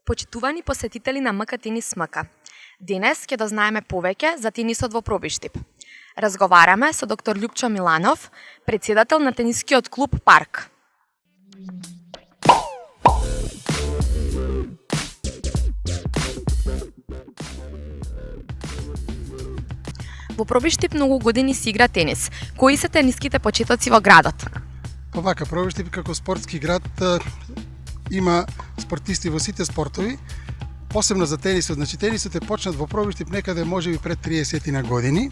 Почитувани посетители на МК Тенис МК. Денес ќе дознаеме повеќе за тенисот во Пробиштип. Разговараме со доктор Љупчо Миланов, председател на тенискиот клуб Парк. Во Пробиштип многу години се игра тенис. Кои се тениските почетоци во градот? Вака, Пробиштип како спортски град има спортисти во сите спортови, посебно за тенисот. Значи тенисот е почнат во Пробиштип некаде можеби пред 30 на години,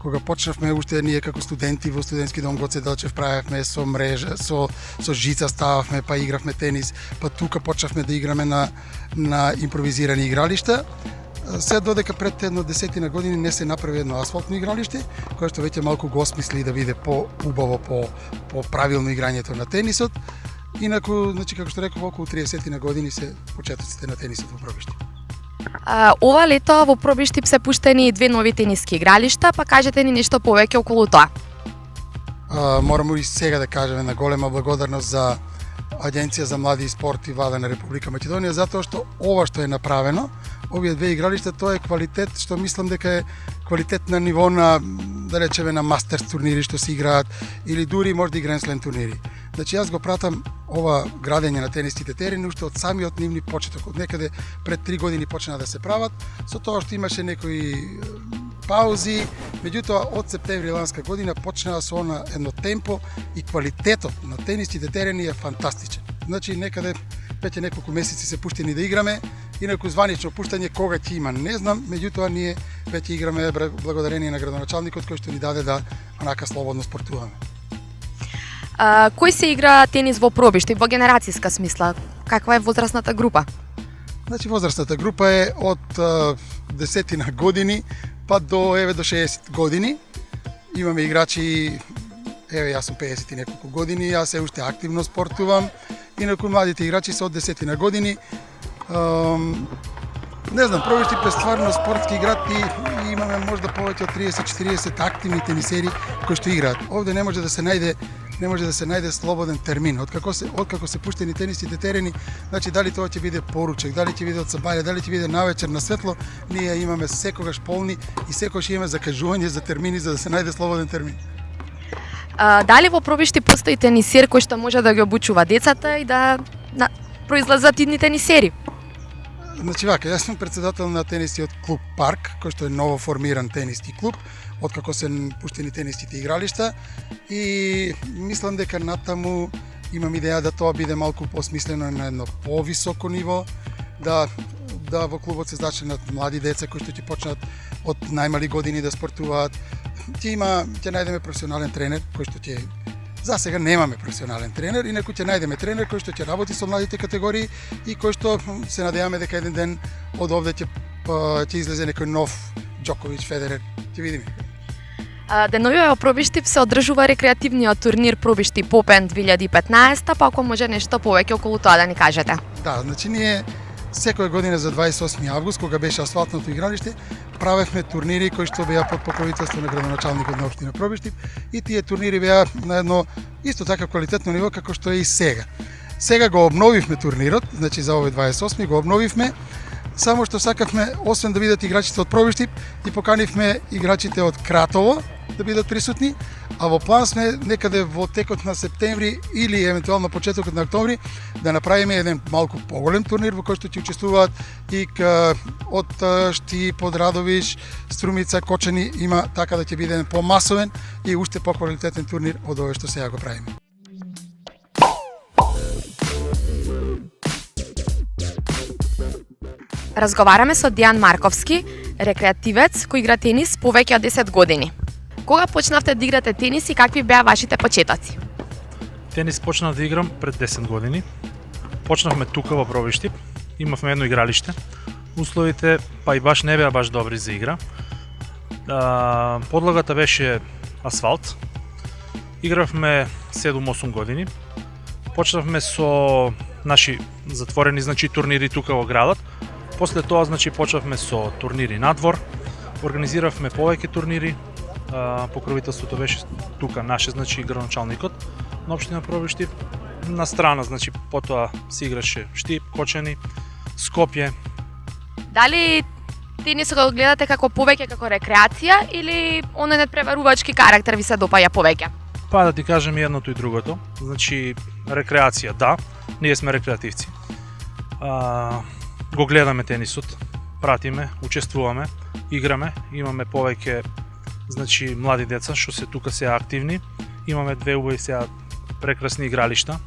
кога почнавме уште ние како студенти во студентски дом Гоце Делчев, правевме со мрежа, со жица стававме, па игравме тенис, па тука почнавме да играме на импровизирани игралишта. Се додека пред едно 10 на години не се направи едно асфалтно игралиште, кое што веќе малку го осмисли да биде по-убаво, по правилно играњето на тенисот. Инаку, значи како што реков, околу 30 на години се почетоците на тенисот во Пробиштип. Ова лето во Пробиштип се пуштени две нови тениски игралишта, па кажете ни нешто повеќе околу тоа. Морам и сега да кажеме на голема благодарност за Агенција за млади и спорт и влада на Република Македонија, затоа што ова што е направено, овие две игралишта, тоа е квалитет што мислам дека е квалитет на ниво на, да речеме, на мастерс турнири што се играат или дури може да Гранд Слем турнири. Значи јас го пратам ова градење на тениските терени уште од самиот нивни почеток, од некаде пред 3 години почна да се прават, со тоа што имаше некои паузи, меѓутоа од септември ланска година почнаа со едно темпо и квалитетот на тениските терени е фантастичен. Значи некаде веќе неколку месеци се пуштени да играме, инаку званично пуштање кога ќе има не знам, меѓутоа ние веќе играме благодарение на градоначалникот кој што ни даде да онака слободно спортуваме. Кој се игра тенис во Пробиштип, во генерацијска смисла? Каква е возрастната група? Значи возрастната група е од 10 на години па до 60 години. Имаме играчи, јас сум 50 и неколку години, јас се уште активно спортувам, инаку младите играчи се од 10 на години. Не знам, Пробиштип е стварно спортски град и имаме можда повеќе од 30-40 активни тенисери кои што играат. Овде не може да се најде слободен термин. Откако се пуштени тенисите терени, значи дали тоа ќе биде поручек, дали ќе биде од сабајле, дали ќе биде навечер на светло, ние имаме секогаш полни и секогаш имаме закажување за термини за да се најде слободен термин. Дали во Пробиштип постои тенисер кој што може да ги обучува децата и да произлезат идни тенисери? Значи вака, јас сум председател на тенискиот клуб Парк, кој што е ново формиран тениски клуб, откако се пуштени тениските игралишта и мислам дека натаму имам идеја да тоа биде малку посмислено на едно повисоко ниво, да во клубот се зачленат млади деца кои што ќе почнат од најмали години да спортуваат. Ќе најдеме професионален тренер кој што ќе за сега немаме професионален тренер, инаку ќе најдеме тренер кој што ќе работи со младите категории и кој што се надеваме дека еден ден од овде ќе излезе некој нов Џоковиќ, Федерер, ќе видиме. Деновиве во Пробиштип се одржува рекреативниот турнир Пробиштип Опен 2015, па ако може нешто повеќе околу тоа да ни кажете. Да, значи ние секоја година за 28 август, кога беше асфалтното игралиште, правевме турнири кои што беа под покровителство на градоначалникот на општина Пробиштип и тие турнири беа на едно исто така квалитетно ниво како што е и сега. Сега го обновивме турнирот, значи за овој 28 го обновивме, само што сакавме освен да бидат играчите од Пробиштип и поканивме играчите од Кратово да бидат присутни, а во план сме некаде во текот на септември или евентуално почетокот на октомври да направиме еден малку поголем турнир во кој што ќе учествуваат и од Шти, Подрадовиш, Струмица, Кочани, има така да ќе биде помасовен и уште поквалитетен турнир од овој што сега го правиме. Разговараме со Дијан Марковски, рекреативец кој игра тенис повеќе од 10 години. Кога почнавте да играте тенис и какви беа вашите почетоци? Тенис почнав да играм пред 10 години. Почнавме тука во Пробиштип, имавме едно игралиште. Условите па и баш не беа баш добри за игра. Подлагата беше асфалт. Игравме 7-8 години. Почнавме со наши затворени турнири тука во градот. После тоа почнавме со турнири надвор. Организиравме повеќе турнири. Покровителството беше тука наше, градоначалникот на општина Пробиштип. На страна, потоа се играше Штип, Кочани, Скопје. Дали тенисот го гледате како повеќе како рекреација или оној надпреварувачки карактер ви се допаѓа повеќе? Па да ти кажем и едното и другото. Значи, рекреација, да, ние сме рекреативци. Го гледаме тенисот, пратиме, учествуваме, играме, имаме повеќе значи млади деца што се тука се активни. Имаме две убави сега прекрасни игралишта,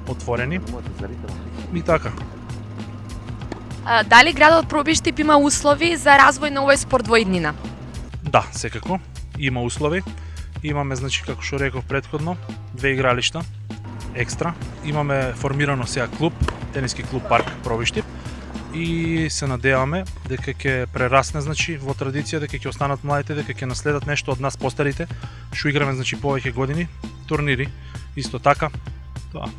отворени. И така. Дали градот Пробиштип има услови за развој на овој спорт во иднина? Да, секако. Има услови. Имаме, значи, како што реков претходно, две игралишта, екстра. Имаме формирано сега клуб, тениски клуб Парк Пробиштип. И се надеваме дека ќе прерасне, значи, во традиција, дека ќе останат младите, дека ќе наследат нешто од нас постарите, што играме, значи, повеќе години, турнири, исто така. Тоа.